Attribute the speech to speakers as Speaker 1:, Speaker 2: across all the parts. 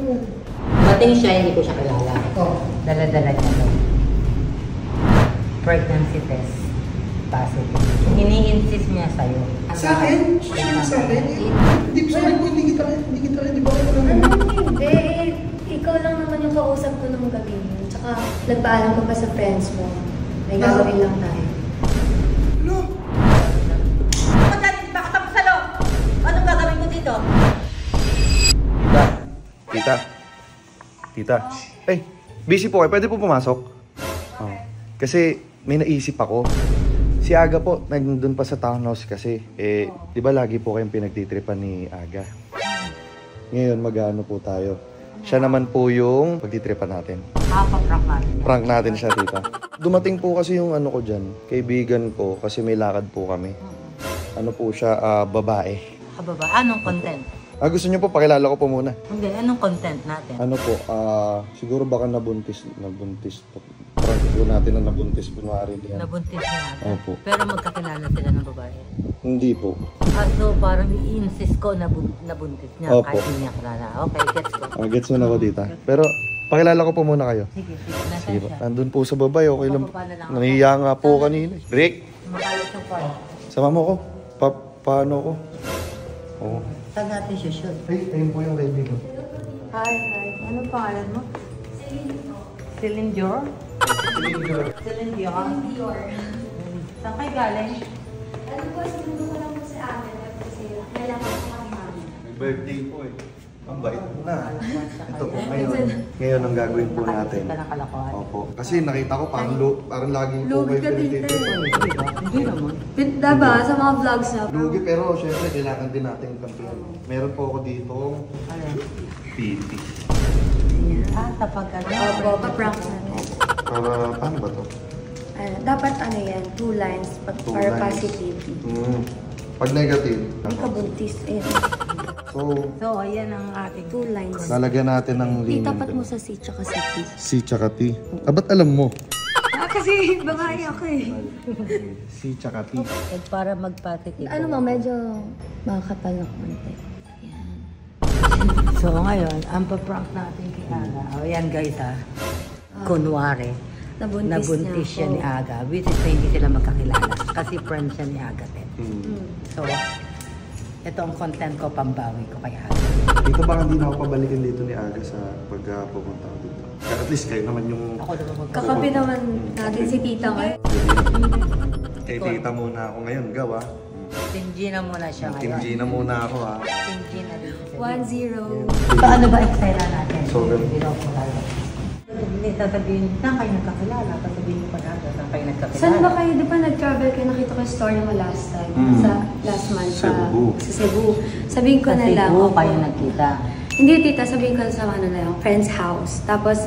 Speaker 1: Mating siya, hindi ko siya kilala. Dala-dala niya to. Pregnancy test. Positive. Ini-insist niya sa'yo.
Speaker 2: Sa akin? Sa akin? Hindi ko sabi ko, hindi kita rin, di ba?
Speaker 3: Hindi. Ikaw lang naman yung kausap ko nung gabi yun. Tsaka nagpaalam ko pa sa friends mo. May gagawin lang tayo.
Speaker 2: Ano?
Speaker 1: Ako dyan, baka tapos sa loob. Anong gagawin ko dito?
Speaker 4: Tita. Eh, busy po kayo. Pwede po pumasok? Oh. Kasi may naisip ako. Si Aga po, nandun pa sa townhouse kasi. Eh, di ba lagi po kayong pinagtitripan ni Aga? Ngayon, mag-ano po tayo. Siya naman po yung pagtitripan natin.
Speaker 1: Pa-prank natin.
Speaker 4: Prank natin siya, tita. Dumating po kasi yung ano ko dyan, kaibigan ko, kasi may lakad po kami. Ano po siya, babae.
Speaker 1: Kababa, anong content?
Speaker 4: Gusto niyo po, pakilala ko po muna.
Speaker 1: Hindi, anong content natin?
Speaker 4: Ano po, siguro baka nabuntis po. Prank po natin na nabuntis, kunwari yan.
Speaker 1: Nabuntis na natin.
Speaker 4: Opo.
Speaker 1: Pero magkakilala sila ng babae.
Speaker 4: Hindi po.
Speaker 1: So parang i-insist ko na nabuntis niya
Speaker 4: Opo.
Speaker 1: kahit hindi niya kilala. Okay, gets ko.
Speaker 4: Gets mo na ako, tita. Pero, pakilala ko po muna kayo.
Speaker 1: Sige. Nasaan
Speaker 4: Sige po.
Speaker 1: siya?
Speaker 4: Nandun po sa babay, okay lang.
Speaker 1: Bababa na lang ako.
Speaker 4: Nahihiya nga po kanina. Break!
Speaker 1: Makalat yung part.
Speaker 4: Sama mo ko. Paano ko? Oo.
Speaker 1: Saan natin siya shoot?
Speaker 4: Ay, ayun po yung baby ko.
Speaker 1: Hi. Anong pangalan mo? Celine Dior. Celine Dior. Saan kayo galing?
Speaker 3: Ano po, sinundo ko lang po sa amin kasi nalaman ko kami mami.
Speaker 4: Birthday po eh. Ang bait mo na. Ito po ngayon ang gagawin po natin.
Speaker 1: Nakakita ng kalokohan.
Speaker 4: Opo. Kasi nakita ko parang laging po
Speaker 3: Lugi
Speaker 4: kayo
Speaker 3: ka dito
Speaker 4: pinagtitripan.
Speaker 1: Hindi naman.
Speaker 3: Diba, sa mga vlogs na.
Speaker 4: Lugi pero syempre kailangan din natin kampihan. Meron po ako dito
Speaker 1: Ano?
Speaker 4: PT.
Speaker 1: Kapag ano?
Speaker 3: Opo, pa-prank natin.
Speaker 4: Para paano ba to?
Speaker 3: Dapat ano yan, 2 lines
Speaker 4: Two
Speaker 3: para
Speaker 4: lines.
Speaker 3: positivity.
Speaker 4: Pag negative.
Speaker 3: Hindi ka buntis.
Speaker 1: So, ayan ang ating
Speaker 3: 2 lines.
Speaker 4: Lalagyan natin ng linen.
Speaker 3: Itapat mo sa C tsaka sa T.
Speaker 4: C tsaka T. Ba't alam mo?
Speaker 3: Kasi babae ako eh.
Speaker 4: C tsaka T.
Speaker 1: para magpositive.
Speaker 3: Ano mo, medyo makakapal na konti. Yan.
Speaker 1: So ngayon, ang pa-prank natin kay Aga. O yan guys ha. Kunwari, nabuntis siya ni Aga. Which is na hindi sila magkakilala. Kasi friend siya ni Aga din. So, ito ang content ko, pambawi ko kay Aga.
Speaker 4: Dito baka hindi na ako pabalikin dito ni Aga sa pagpupunta ko dito. Kaya at least kayo naman yung...
Speaker 1: Ako naman
Speaker 3: Kakapi naman natin si tita ngayon.
Speaker 4: Kay tita muna ako ngayon, gawa.
Speaker 1: Team Gina muna siya
Speaker 4: Team
Speaker 1: ngayon.
Speaker 4: Gina muna ako ha.
Speaker 1: Team Gina din.
Speaker 3: 1-0.
Speaker 1: So ano ba eksena natin?
Speaker 4: So,
Speaker 1: Hindi daw po tayo. Hindi, sasabihin, saan kayo nagkakilala? Sasabihin mo pa na, saan kayo nagkakilala?
Speaker 3: Saan ba kayo? Di ba nag-travel kayo? Nakita ko yung story mo last time. Sa last month sa Cebu. Sabihin ko
Speaker 1: Sa
Speaker 3: na lang.
Speaker 1: Cebu kayo nagkita.
Speaker 3: Hindi tita, sabihin ko sa ano na yung friend's house. Tapos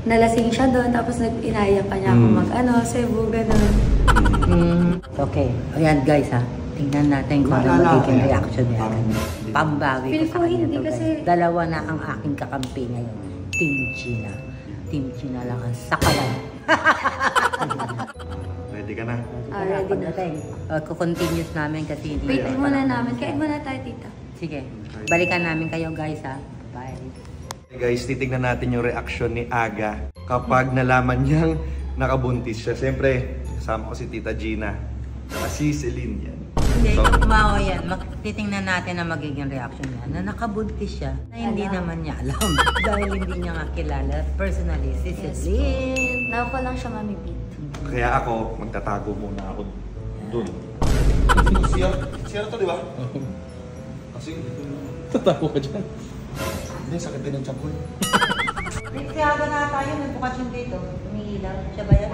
Speaker 3: nalasing siya doon. Tapos inaya pa niya ako Cebu, gano'n.
Speaker 1: Okay. Ayan guys ha. Tingnan natin kung ano magiging reaction niya. Pambawi ko
Speaker 3: Feel
Speaker 1: sa
Speaker 3: ko
Speaker 1: kanya
Speaker 3: hindi
Speaker 1: to, guys.
Speaker 3: kasi-
Speaker 1: Dalawa na ang aking kakampi ngayon. Team Gina. Team Gina lang ang sakalan.
Speaker 4: Ready ka na?
Speaker 3: Ready na.
Speaker 1: Pagdating. Kukontinuous namin kasi hindi.
Speaker 3: Wait muna namin. Kain muna tayo tita.
Speaker 1: Sige. Balikan namin kayo guys ha. Bye.
Speaker 4: Hey guys, titignan natin yung reaction ni Aga kapag nalaman niyang nakabuntis siya. Siyempre, kasama ko si Tita Gina. Si Celine yan.
Speaker 1: Hindi, tumawa yan. Titingnan natin ang magiging reaction niya. Na nakabuntis siya, na hindi naman niya alam. Dahil hindi niya nga kilala personally si Celine.
Speaker 3: Now ko lang siya mamipit.
Speaker 4: Kaya ako, magtatago muna ako dun. Siya to, di ba? Kasi,
Speaker 2: Tatawa ka dyan.
Speaker 4: hindi, sakit din ang tiyan ko.
Speaker 1: Nagsiyaga na tayo, nagbukas yung dito. Umiilaw. Siya ba yan?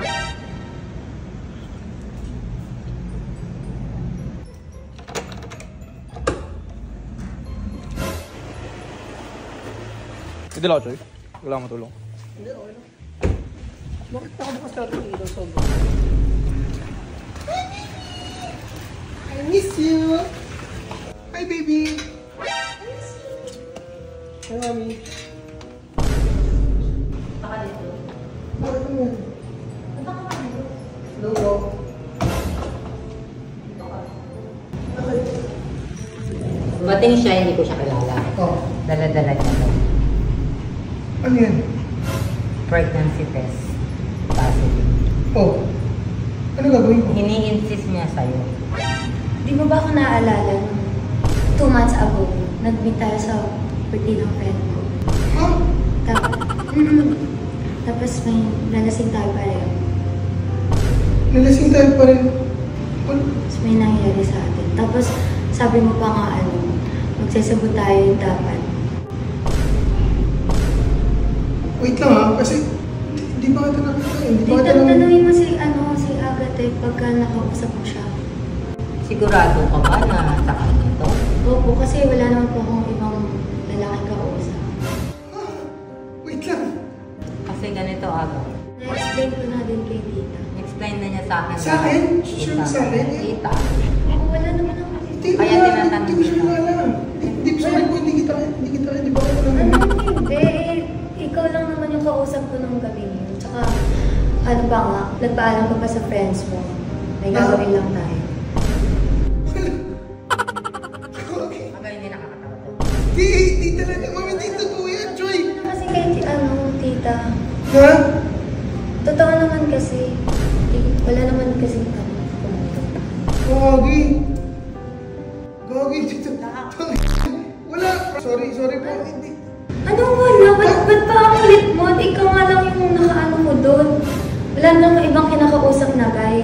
Speaker 2: Hindi lang ako, Choy. Wala akong matulong. Hindi, okay lang. Bakit nakabukas ka ito dito? Sobrang. I miss you! Hi, baby! Hi, mami.
Speaker 1: Baka dito.
Speaker 2: Bakit mo?
Speaker 1: Baka ka dito.
Speaker 2: Hello?
Speaker 1: Dumating siya, hindi ko siya kilala. Dala-dala niya to.
Speaker 2: Ano yan?
Speaker 1: Pregnancy test. Positive.
Speaker 2: Oh. Ano gagawin ko?
Speaker 1: Ini-insist niya sa'yo.
Speaker 3: Di mo ba ako naaalala? 2 months ago, nag-meet tayo sa birthday ng friend ko.
Speaker 2: Ha?
Speaker 3: Tapos may nalasing tayo pareho.
Speaker 2: Nalasing tayo pa rin. Ano?
Speaker 3: Tapos may nangyari sa atin. Tapos sabi mo pa nga magsasabot tayo dapat.
Speaker 2: Wait lang ha, kasi hindi ba kita nakita eh. Hindi ba kita
Speaker 3: Tanungin mo si Agathe pagka nakausap mo siya.
Speaker 1: Sigurado ka ba na sa kanya to?
Speaker 3: Opo, kasi wala naman po akong ibang lalaki kausap.
Speaker 2: Wait lang.
Speaker 1: Kasi ganito aga.
Speaker 3: Na-explain ko na din kay Tita.
Speaker 1: Explain na niya sa akin.
Speaker 2: Sa akin? Sure sa akin?
Speaker 1: Tita.
Speaker 3: Ako wala naman ako.
Speaker 2: Hindi
Speaker 1: Kaya
Speaker 2: ko
Speaker 1: tinatanong
Speaker 2: hindi ko siya
Speaker 1: kita.
Speaker 2: alam. Hindi ko sabi ko, hindi kita, hindi ba ako
Speaker 3: Ano
Speaker 2: naman.
Speaker 3: hindi? Ikaw lang naman yung kausap ko nung gabi niyo. Tsaka, ano ba nga, nagpaalam ko pa sa friends mo. May gagawin lang tayo.
Speaker 2: Okay.
Speaker 1: Hanggang hindi nakakatawa to.
Speaker 2: Hindi talaga. Mami, hindi totoo yan, Joy.
Speaker 3: Ano kasi kay Tita?
Speaker 2: Ha?
Speaker 3: Totoo naman kasi. Wala naman kasi kami.
Speaker 2: Gagi. Gagi, dito. Wala. Sorry po. Hindi.
Speaker 3: Ano wala? Ba't pa ang kulit mo? At ikaw nga lang yung nakaano mo doon. Wala namang ibang kinakausap na guy.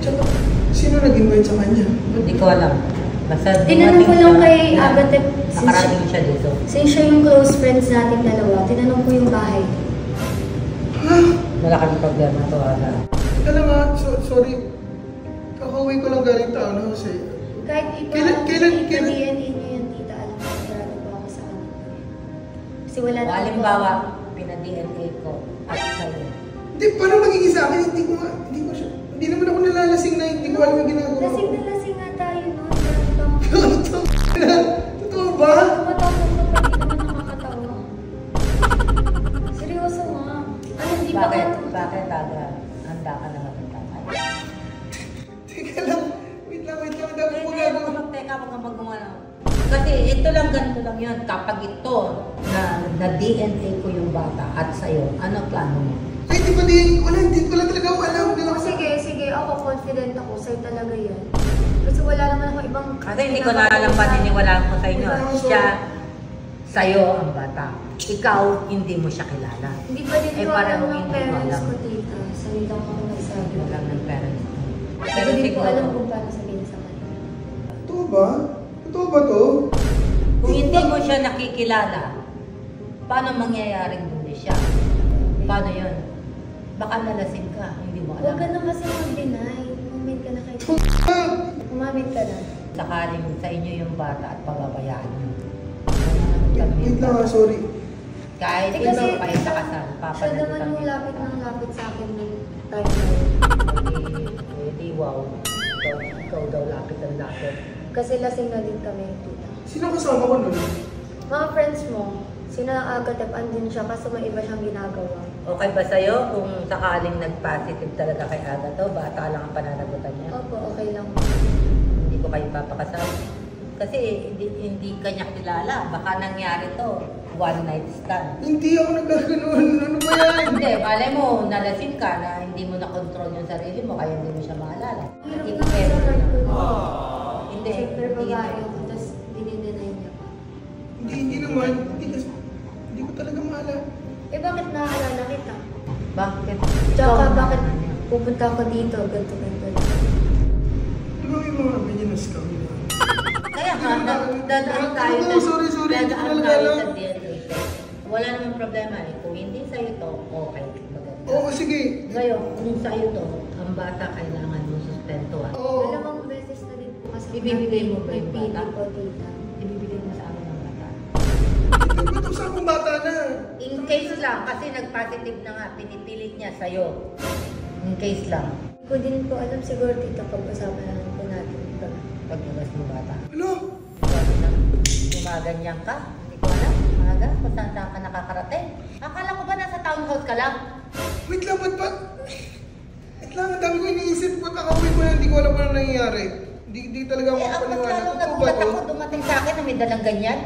Speaker 2: Tsaka, sino nag-invite sa kanya?
Speaker 1: Hindi ko alam. Basta
Speaker 3: Tinanong ko lang kay
Speaker 1: na
Speaker 3: Agathe.
Speaker 1: nakarating siya dito.
Speaker 3: Since siya yung close friends natin dalawa, tinanong ko yung bahay.
Speaker 2: Ha?
Speaker 1: Malaking problema to aga.
Speaker 2: Alam nga, sorry. Kakauwi ko lang galing taon na kasi.
Speaker 3: Kahit
Speaker 2: Kailan?
Speaker 3: DNA niyo yan, Tita, alam mo, sigurado ba ako sa kanila. Kasi wala
Speaker 1: O
Speaker 3: naman po
Speaker 1: halimbawa,
Speaker 3: ako.
Speaker 1: pina-DNA ko at sa'yo.
Speaker 2: Hindi, paano magiging sa akin? Hindi ko siya. Hindi naman ako nalalasing na hindi ko alam yung ginagawa ko.
Speaker 3: Lasing na lasing nga tayo, no?
Speaker 2: Totoo ba?
Speaker 3: Tumatawa ka pa, hindi naman nakakatawa. Seryoso nga. Ano, hindi ba
Speaker 1: Bakit?
Speaker 3: ka-
Speaker 1: Bakit aga? Handa ka na matutangay?
Speaker 2: Teka lang. Wait lang. Dami mo gagawa.
Speaker 1: Teka, wag kang magumalaw. Kasi ito lang, ganito lang yun. Kapag ito, na DNA ko yung bata at sa'yo, ano plano mo?
Speaker 2: Ay, di ba din? Hindi ko lang talaga ako alam. Hindi lang ako
Speaker 3: Sige, ako confident ako, sa'yo talaga yan. Kasi wala naman ako ibang...
Speaker 1: Kasi hindi ko na alam paniniwalaan ko sa inyo. Siya, sa'yo ang bata. Ikaw, hindi mo siya kilala.
Speaker 3: Hindi pa din
Speaker 1: Eh,
Speaker 3: ko
Speaker 1: pareho
Speaker 3: alam ng
Speaker 1: hindi mo
Speaker 3: parents
Speaker 1: alam.
Speaker 3: ko, Tita. Sa'yo lang ako nagsabi.
Speaker 1: Wala ng parents mo.
Speaker 3: Pero hindi ko alam kung paano sabihin sa kanila.
Speaker 2: Totoo ba? Totoo ba to?
Speaker 1: Kung hindi mo siya nakikilala, paano mangyayaring buntis siya? Paano yun? Baka nalasing ka, hindi mo
Speaker 3: Huwag ka
Speaker 1: alam.
Speaker 3: na kasi mag-deny. Umamit ka na kay Umamit ka na.
Speaker 1: Sakaling sa inyo yung bata at pababayaan mo.
Speaker 2: Wait lang, sorry.
Speaker 1: Kahit
Speaker 3: Eh,
Speaker 1: ito,
Speaker 3: kasi
Speaker 1: kayo sa kasal,
Speaker 3: siya
Speaker 1: papanagutan
Speaker 3: naman yung
Speaker 1: niyo.
Speaker 3: lapit ng lapit sa akin ng time na yun.
Speaker 1: Di wow. Ikaw daw lapit ang lapit.
Speaker 3: Kasi lasing na din kami, Tita.
Speaker 2: Sino kasama ko nun?
Speaker 3: Mga friends mo, sina Agathe, andun siya kasi may iba siyang ginagawa.
Speaker 1: Okay ba sa'yo kung sakaling nag-positive talaga kay Aga to, bata lang ang pananagutan niya?
Speaker 3: Opo, okay lang.
Speaker 1: Hindi ko kayo papakasal. Kasi hindi kanya kilala. Baka nangyari to, one night stand.
Speaker 2: Hindi ako nagkaganon. Ano ba yan?
Speaker 1: Hindi, malay mo, nalasing ka na hindi mo na-control yung sarili mo, kaya hindi mo siya maalala.
Speaker 3: Hirap
Speaker 1: If
Speaker 3: naman sa
Speaker 1: ever.
Speaker 3: heart ko.
Speaker 1: Hindi,
Speaker 3: Siyempre
Speaker 1: hindi.
Speaker 3: babae ako, tapos dinideny niya pa.
Speaker 2: Hindi naman. Hindi ko talaga maalala.
Speaker 3: Eh bakit naaalala kita?
Speaker 1: Bakit?
Speaker 3: Tsaka
Speaker 1: Ikaw,
Speaker 3: bakit
Speaker 1: ano niya?
Speaker 3: pupunta ako dito, ganito.
Speaker 2: Di ba may mga ganyan na scam na?
Speaker 1: Kaya nga, dadaan tayo
Speaker 2: Ano, sorry, hindi ko
Speaker 1: dadaan
Speaker 2: talaga
Speaker 1: tayo
Speaker 2: alam.
Speaker 1: sa DNA test. Wala namang problema eh. Kung hindi sa'yo to, okay. Maganda.
Speaker 2: Oo, sige.
Speaker 1: Ngayon, kung sa'yo to, ang bata kailangan mo sustentuhan.
Speaker 2: Oo.
Speaker 3: Dalawang beses na din po kasi
Speaker 1: Ibibigay mo ba yung
Speaker 3: nagpili
Speaker 1: bata?
Speaker 3: ko, Tita.
Speaker 1: Ibibigay mo sa amin ang bata.
Speaker 2: Ba't sa akong bata na?
Speaker 1: In case lang, kasi nag-positive na nga, pinipilit niya sa'yo. In case lang,
Speaker 3: Hindi ko din po alam siguro, Tita, pag-usapan na lang po natin ito.
Speaker 1: paglabas mo bata.
Speaker 2: Ano?
Speaker 1: Gumaganyan ka? Hindi ko alam. Maaga, kung saan ka nakakarating. Akala ko ba nasa townhouse ka lang?
Speaker 2: Wait lang, ba't? Wait lang, ang dami ko iniisip. Ba't kakauwi ko na hindi ko alam ano nangyayari? Hindi talaga ako
Speaker 1: Eh, ako mas
Speaker 2: makapaniwala.
Speaker 1: lalo
Speaker 2: Totoo ba
Speaker 1: nagulat
Speaker 2: to?
Speaker 1: ako dumating sa akin na may dalang ganyan.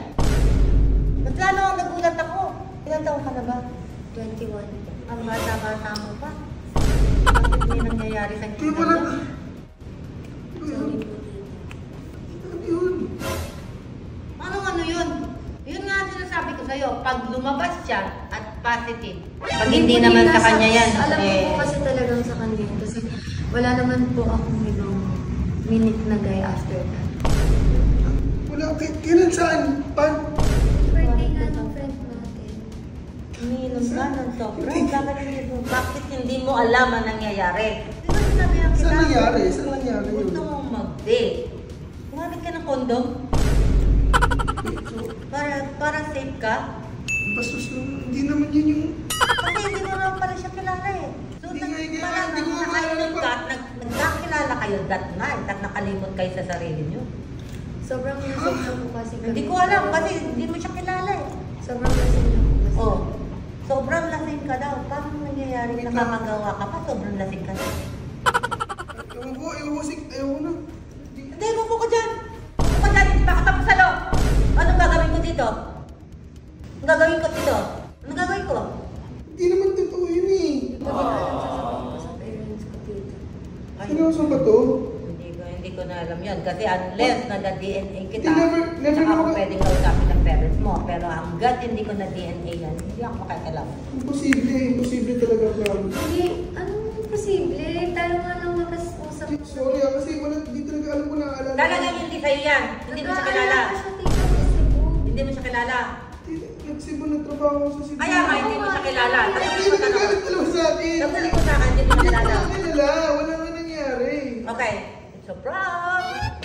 Speaker 1: Mas lalo ang nagulat ako. Ilang taon ka na ba?
Speaker 3: ganito.
Speaker 1: Ang bata-bata mo pa. Bakit may nangyayari sa
Speaker 2: Kaya wala na.
Speaker 3: Sorry po, tita.
Speaker 2: Ano yun?
Speaker 1: Ano yun? Yun nga ang sinasabi ko sa'yo, pag lumabas siya at positive, pag hindi naman sa kanya yan,
Speaker 3: Alam ko po kasi talagang sa kanya yun. Kasi wala naman po akong ibang minute na guy after that.
Speaker 2: Wala. Kailan saan?
Speaker 3: Birthday nga ng friend natin.
Speaker 1: umiinom ka ng sobra. Bakit hindi mo alam ang nangyayari? Di ba sinabihan kita?
Speaker 2: Saan nangyari? Saan nangyari yun?
Speaker 1: Gusto mong mag-date. Gumamit ka ng kondom? Para safe ka?
Speaker 2: Bastos naman. Hindi naman yun yung...
Speaker 1: Kasi hindi mo naman pala siya kilala eh. So, parang nakainom ka at nagkakilala kayo that night at nakalimot kayo sa sarili niyo.
Speaker 3: Sobrang lasing na po kasi kami.
Speaker 1: Hindi ko alam kasi hindi mo siya kilala eh.
Speaker 3: Sobrang lasing na po kasi.
Speaker 1: Oh, sobrang lasing ka daw. Paano nangyayari nakakagawa ka pa? Sobrang lasing ka daw.
Speaker 2: Ayaw na.
Speaker 1: Hindi, mo ko dyan. Mo ko dyan, baka tapos sa loob. Anong gagawin ko dito? Anong gagawin ko dito? Anong gagawin ko?
Speaker 2: Hindi naman totoo yun eh.
Speaker 3: Hindi ko na alam sasabihin ko sa parents ko, tita.
Speaker 2: Seryoso ba to?
Speaker 1: Hindi ko na alam yun. Kasi unless nag-DNA kita,
Speaker 2: Never
Speaker 1: saka ako
Speaker 2: naman-
Speaker 1: pwedeng kausapin ng parents mo. Pero hanggat hindi ko na-DNA yan, hindi ako makakalaman.
Speaker 2: Imposible talaga, promise.
Speaker 3: Hindi, anong imposible? Tayo nga lang mag-usap.
Speaker 2: Sorry kasi hindi talaga alam ko na alala.
Speaker 1: Talagang hindi sa'yo yan. Hindi mo siya kilala.
Speaker 3: Nag-aalala siya, tita, kasi po.
Speaker 1: Hindi mo siya kilala.
Speaker 2: Nagsibo ng trabaho ko sa Cebu.
Speaker 1: Kaya nga, hindi mo siya kilala.
Speaker 2: Hindi mo nagalit talaga sa akin.
Speaker 1: Sabi ko sa akin, hindi mo
Speaker 2: Hindi ko
Speaker 1: kilala.
Speaker 2: na kilala. Wala nga nangyari.
Speaker 1: Okay, it's a prank!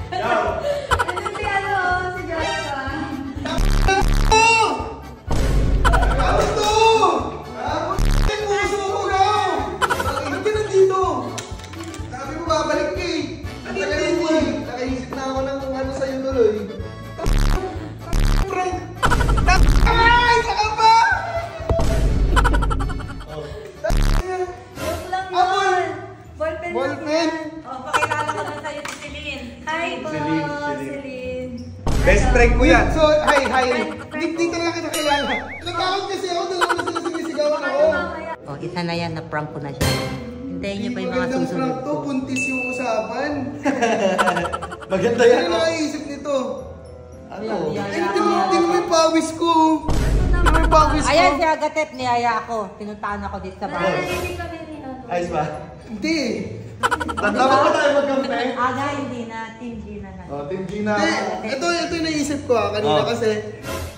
Speaker 3: Ano si Joshua?
Speaker 2: Ano to? Yung puso ko daw! Bakit ka nandito? Sabi mo babalik ka eh. Ang tagal mo eh. Nakaisip na ako ng ano sa'yo tuloy. Prank! Ay! Saka pa!
Speaker 3: Joke lang
Speaker 2: Apple!
Speaker 3: yun. Ballpen lang
Speaker 2: Ballpen?
Speaker 3: yan.
Speaker 1: Oh, pakilala ko na sa'yo si Celine.
Speaker 3: Hi po,
Speaker 4: Celine.
Speaker 3: Celine.
Speaker 4: Best friend ko yan.
Speaker 2: So, hi. Hindi talaga kita kilala. Nagkakot kasi ako. Dalawa na sila sinisigawan ako.
Speaker 1: Oh, isa na yan, na-prank ko na siya. Hintayin niyo pa yung mga
Speaker 2: Magandang
Speaker 1: susunod
Speaker 2: prank to.
Speaker 1: ko.
Speaker 2: Buntis yung usapan.
Speaker 4: Maganda
Speaker 2: Ano
Speaker 4: yan.
Speaker 2: yung nakaisip nito?
Speaker 4: Ano?
Speaker 2: Ay, tingnan mo yung pawis ko. Tingnan mo yung pawis ko.
Speaker 1: Ayan si Agatep, niyaya ako. Pinuntahan ako dito sa bahay.
Speaker 3: Narinig kami ni ano.
Speaker 4: Ayos ba?
Speaker 2: Hindi.
Speaker 4: Dapat pa tayo magkampe.
Speaker 1: Aga, hindi na. Hindi na.
Speaker 4: Oh, Team Gina.
Speaker 2: Hindi. Ito yung naisip ko kanina
Speaker 4: Oh.
Speaker 2: kasi.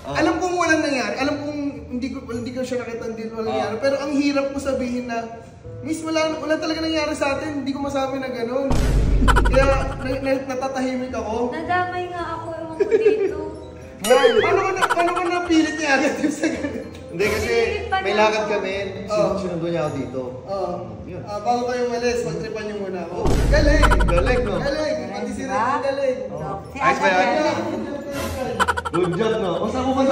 Speaker 4: Oh.
Speaker 2: Alam kong walang nangyari. Alam kong hindi ko siya nakita, hindi walang nangyari. Pero ang hirap ko sabihin na, Miss, wala talaga nangyari sa atin. Hindi ko masabi na gano'n. Kaya natatahimik ako.
Speaker 3: Nadamay nga ako, ewan ko dito.
Speaker 2: Paano ko napilit niya agad sa gano'n?
Speaker 4: Hindi kasi may lakad kami. Sinundo niya ako dito.
Speaker 2: Oo.
Speaker 4: Yun.
Speaker 2: Bago kayo umalis, magtripan niyo muna ako. Galing!
Speaker 4: Galing, no?
Speaker 2: Galing! Pati si Ren, galing.
Speaker 1: So, si
Speaker 4: Ayos ba yan?
Speaker 1: Agatep.
Speaker 4: Good job, no? O saan ko ba